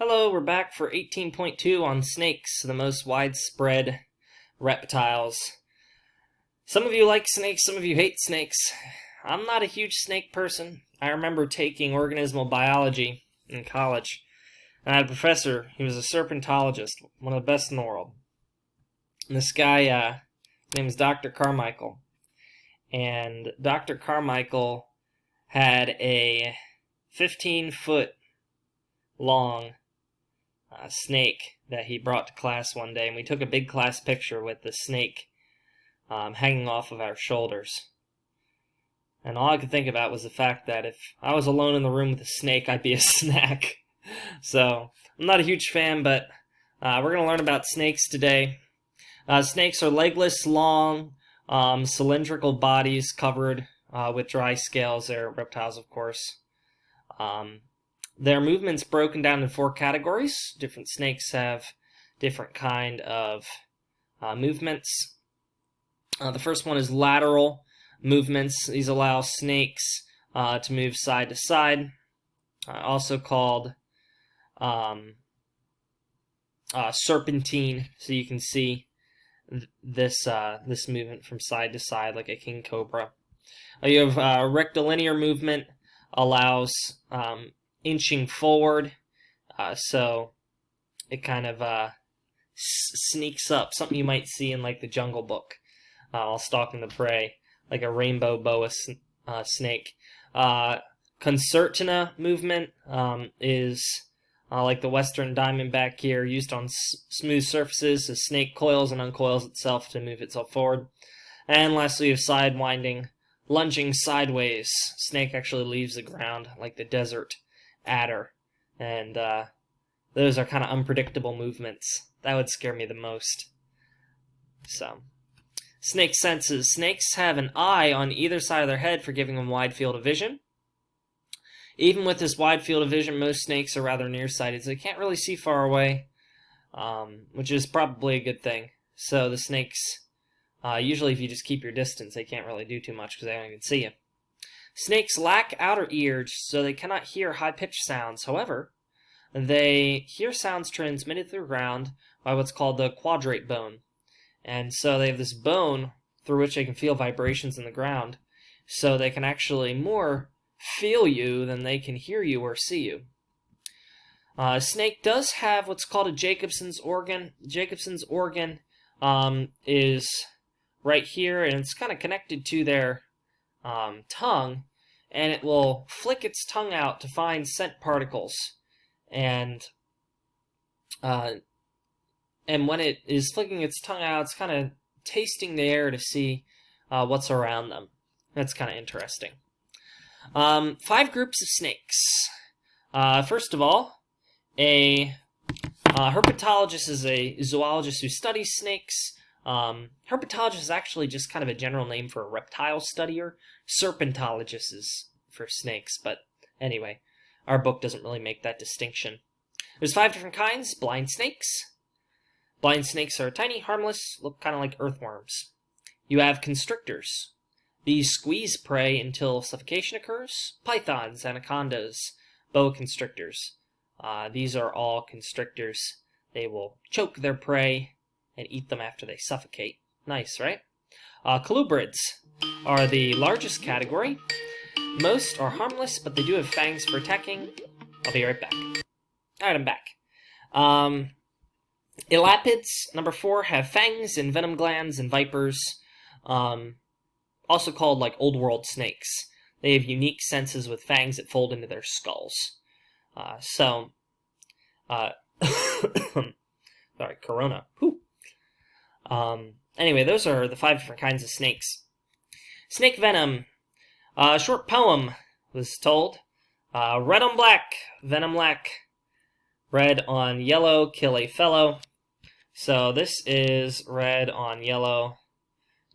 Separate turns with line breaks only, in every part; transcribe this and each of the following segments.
Hello, we're back for 18.2 on snakes, the most widespread reptiles. Some of you like snakes, some of you hate snakes. I'm not a huge snake person. I remember taking organismal biology in college, and I had a professor. He was a serpentologist, one of the best in the world. And this guy, his name was Dr. Carmichael. And Dr. Carmichael had a 15-foot long snake that he brought to class one day, and we took a big class picture with the snake hanging off of our shoulders. And all I could think about was the fact that if I was alone in the room with a snake, I'd be a snack. So, I'm not a huge fan, but we're going to learn about snakes today. Snakes are legless, long, cylindrical bodies covered with dry scales. They're reptiles, of course. Their movement's broken down in 4 categories. Different snakes have different kind of movements. The first one is lateral movements. These allow snakes to move side to side, also called serpentine. So you can see this movement from side to side like a king cobra. You have rectilinear movement, allows inching forward, so it kind of sneaks up, something you might see in like the Jungle Book while stalking the prey, like a rainbow boa snake. Concertina movement is like the western diamondback here, used on smooth surfaces. The snake coils and uncoils itself to move itself forward. And lastly, you have sidewinding, lunging sideways. Snake actually leaves the ground like the desert adder, and those are kind of unpredictable movements. That would scare me the most. So, snake senses. Snakes have an eye on either side of their head for giving them wide field of vision. Even with this wide field of vision, most snakes are rather nearsighted, so they can't really see far away, which is probably a good thing. So the snakes, usually if you just keep your distance, they can't really do too much because they don't even see you. Snakes lack outer ears, so they cannot hear high-pitched sounds. However, they hear sounds transmitted through ground by what's called the quadrate bone. And so they have this bone through which they can feel vibrations in the ground, so they can actually more feel you than they can hear you or see you. A snake does have what's called a Jacobson's organ. Jacobson's organ is right here, and it's kind of connected to their tongue, and it will flick its tongue out to find scent particles, and when it is flicking its tongue out, it's kind of tasting the air to see what's around them. That's kind of interesting. 5 groups of snakes. First of all, a herpetologist is a zoologist who studies snakes. Herpetologist is actually just kind of a general name for a reptile studier. Serpentologist is for snakes, but anyway, our book doesn't really make that distinction. There's 5 different kinds. Blind snakes. Blind snakes are tiny, harmless, look kind of like earthworms. You have constrictors. These squeeze prey until suffocation occurs. Pythons, anacondas, boa constrictors. These are all constrictors. They will choke their prey and eat them after they suffocate. Nice, right? Colubrids are the largest category. Most are harmless, but they do have fangs for attacking. I'll be right back. Alright, I'm back. Elapids, number 4, have fangs and venom glands and vipers. Also called like old world snakes. They have unique senses with fangs that fold into their skulls. Sorry, corona. Whew. Anyway, those are the 5 different kinds of snakes. Snake venom. A short poem was told. Red on black, venom lack. Red on yellow, kill a fellow. So this is red on yellow.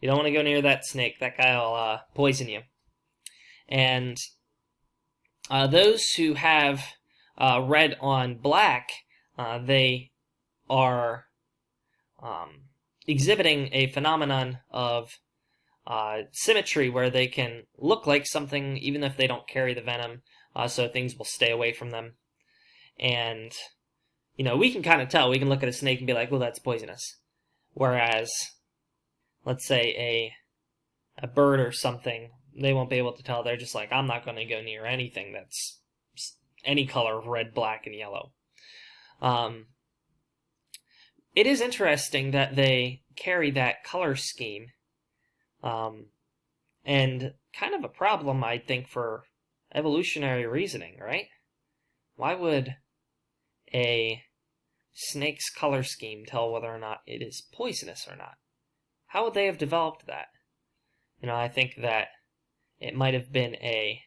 You don't want to go near that snake. That guy will poison you. And those who have red on black, they are exhibiting a phenomenon of symmetry where they can look like something even if they don't carry the venom, so things will stay away from them. And we can kind of tell. We can look at a snake and be like, well, that's poisonous. Whereas, let's say a bird or something, they won't be able to tell. They're just like, I'm not going to go near anything that's any color of red, black, and yellow. It is interesting that they carry that color scheme, and kind of a problem, I think, for evolutionary reasoning, right? Why would a snake's color scheme tell whether or not it is poisonous or not? How would they have developed that? I think that it might have been a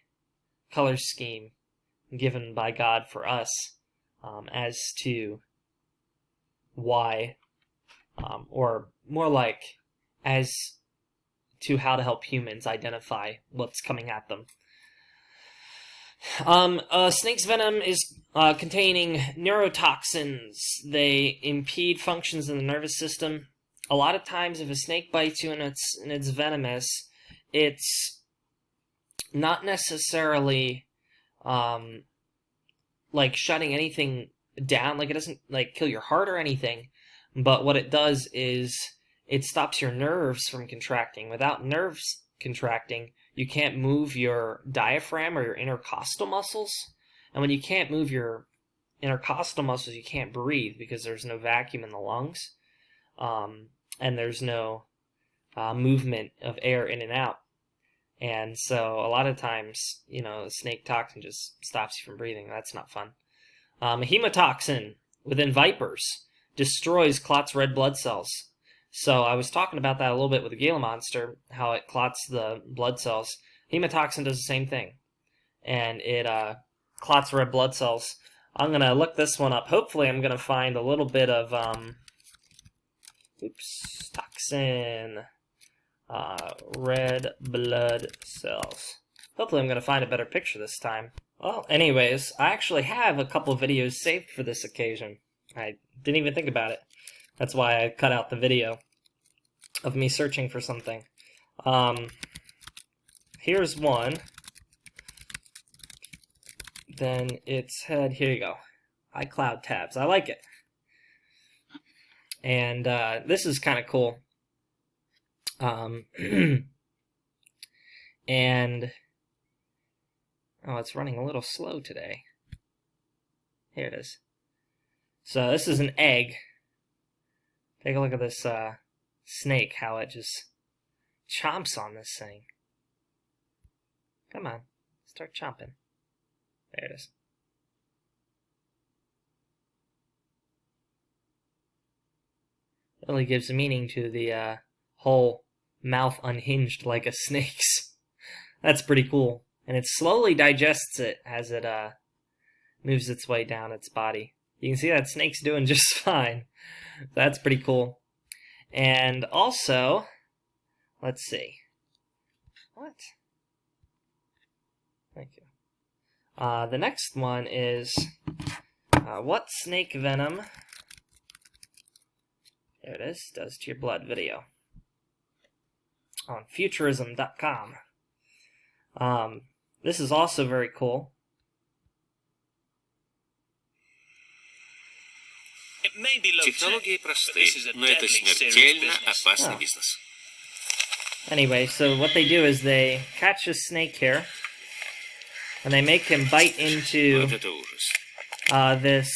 color scheme given by God for us as to why, or more like as to how to help humans identify what's coming at them. A snake's venom is containing neurotoxins. They impede functions in the nervous system. A lot of times, if a snake bites you and it's venomous, it's not necessarily like shutting anything down. Like, it doesn't like kill your heart or anything, but what it does is it stops your nerves from contracting. Without nerves contracting, you can't move your diaphragm or your intercostal muscles. And when you can't move your intercostal muscles, you can't breathe because there's no vacuum in the lungs. And there's no movement of air in and out. And so a lot of times, snake toxin just stops you from breathing. That's not fun. A hemotoxin within vipers destroys clots red blood cells. So I was talking about that a little bit with the Gila monster, how it clots the blood cells. Hemotoxin does the same thing. And it clots red blood cells. I'm going to look this one up. Hopefully I'm going to find a little bit of toxin, red blood cells. Hopefully I'm going to find a better picture this time. Well, anyways, I actually have a couple of videos saved for this occasion. I didn't even think about it. That's why I cut out the video of me searching for something. Here's one. Then it's head. Here you go. iCloud tabs. I like it. And this is kind of cool. And oh, it's running a little slow today. Here it is. So this is an egg. Take a look at this snake, how it just chomps on this thing. Come on, start chomping. There it is. Really gives meaning to the whole mouth unhinged like a snake's. That's pretty cool. And it slowly digests it as it moves its way down its body. You can see that snake's doing just fine. That's pretty cool. And also, let's see. What? Thank you. The next one is what snake venom, there it is, does to your blood video on futurism.com. This is also very cool.
Технологии просты, но это смертельно опасный бизнес.
Anyway, so what they do is they catch a snake here, and they make him bite into this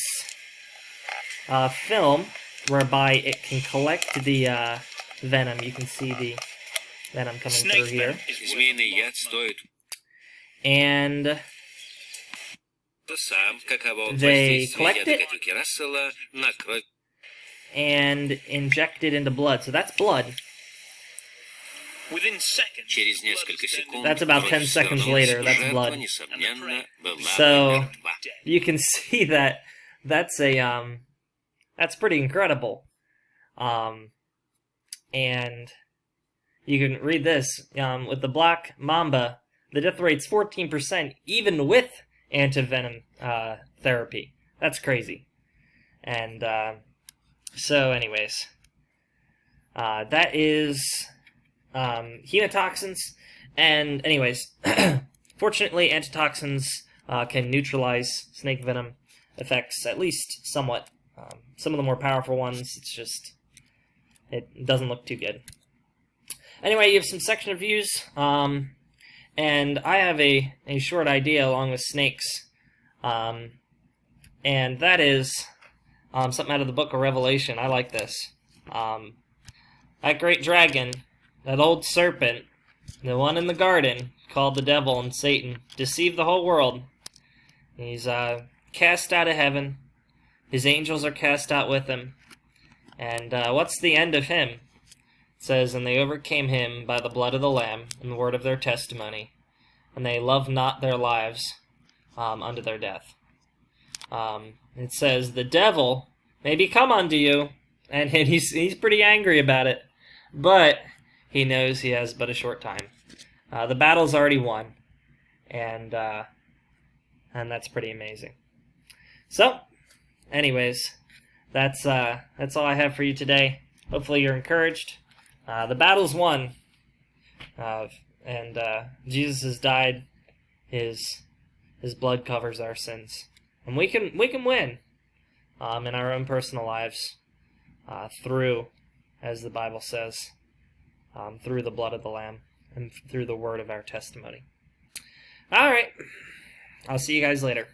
film, whereby it can collect the venom. You can see the venom coming through here.
Змеиный яд стоит.
And they collect it and inject it into blood. So that's blood. That's about 10 seconds later. That's blood. So you can see that that's pretty incredible. And you can read this with the black mamba. The death rate's 14%, even with antivenom therapy. That's crazy. And so, anyways, that is hemotoxins. And anyways, fortunately, antitoxins can neutralize snake venom effects, at least somewhat. Some of the more powerful ones, it doesn't look too good. Anyway, you have some section reviews, and I have a short idea along with snakes, and that is something out of the book of Revelation. I like this. That great dragon, that old serpent, the one in the garden, called the devil and Satan, deceived the whole world. He's cast out of heaven. His angels are cast out with him. And what's the end of him? It says, and they overcame him by the blood of the Lamb and the word of their testimony, and they loved not their lives unto their death. It says, the devil may be come unto you, and he's pretty angry about it, but he knows he has but a short time. The battle's already won, and that's pretty amazing. So, anyways, that's all I have for you today. Hopefully you're encouraged. The battle's won, and Jesus has died. His blood covers our sins, and we can win in our own personal lives through, as the Bible says, through the blood of the Lamb and through the word of our testimony. All right, I'll see you guys later.